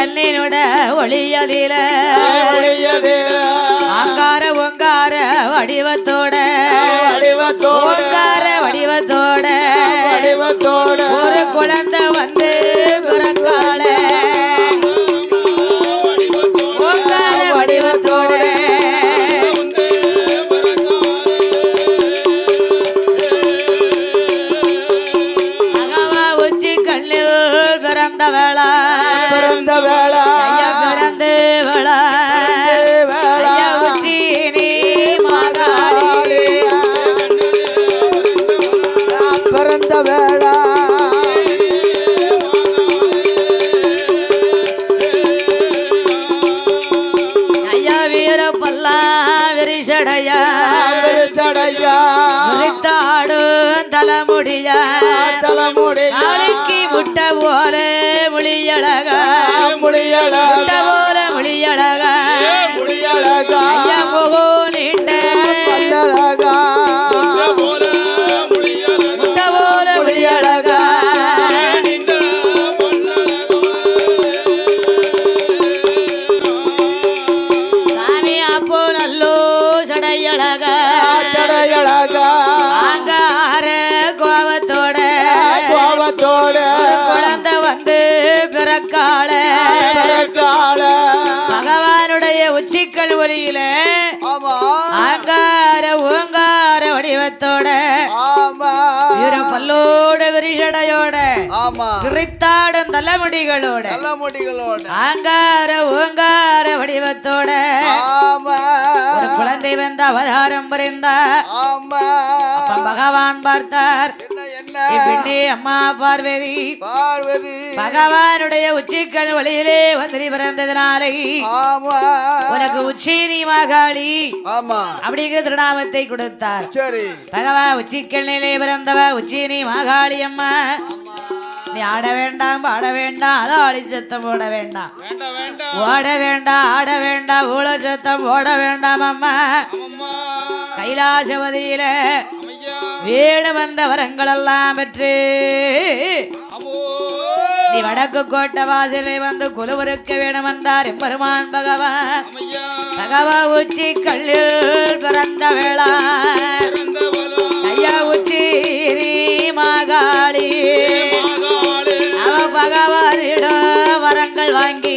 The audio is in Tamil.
கண்ணினுட ஒளியதில ஆங்கார ஓங்கார வடிவத்தோட ஓங்கார வடிவத்தோட ஒரு குழந்தை வந்து பிறக்கால ஓங்கார வடிவத்தோட மகவா உச்சி கண்ணில் பிறந்த வேளா பிறந்து வேளா உச்சி நீ மகாளி பிறந்த வேளா ஐயா வீர பல்லா விரிசடையா விரித்தாடும் தலைமுடியா அழுக்கி முட்ட போல முழியழகா முட்ட போல முழியழகா ஐயா முகோ நீண்ட முட்ட போல முழியழகா சாமி அப்போ நல்லோ சடையழகா ஆங்கார கோவத்தோட ஒரு குழந்தை வந்து பிறக்கால பகவானுடைய உச்சிக்கல் ஒளியில ஆங்கார ஓங்கார வடிவத்தோட வீர பல்லோட விரிசடையோட விரித்தாடும் தலைமுடிகளோட ஆங்கார ஓங்கார வடிவத்தோட ஒரு குழந்தை வந்த அவதாரம் புரிந்தா பகவான் பார்த்தார் அம்மா பார்வதி பகவானுடைய உச்சிக்கல் ஒளியிலே வந்து பிறந்ததுனாலே உனக்கு உச்சி நீ மகாளி அப்படிங்கிற திருநாமத்தை கொடுத்தார். பகவான் உச்சிக்கல் நிலை பிறந்தவ உச்சி நீ மகாளி அம்மா. நீ ஆட வேண்டாம் பாட வேண்டாம் அதாளி சத்தம் போட வேண்டாம் ஓட வேண்டாம் ஆட வேண்டாம் ஊழ சத்தம் போட வேண்டாம் அம்மா. கைலாசவதியில வேணு வந்த வரங்கள் எல்லாம் பெற்று நீ வடக்கு கோட்டை வாசலை வந்து குலுவருக்க வேணும் வந்தார் எம்பெருமான் பகவான். பகவா உச்சி கல்லில் பிறந்த வேளா ஐயா உச்சி மகாளி அவ பகவானிடம் வரங்கள் வாங்கி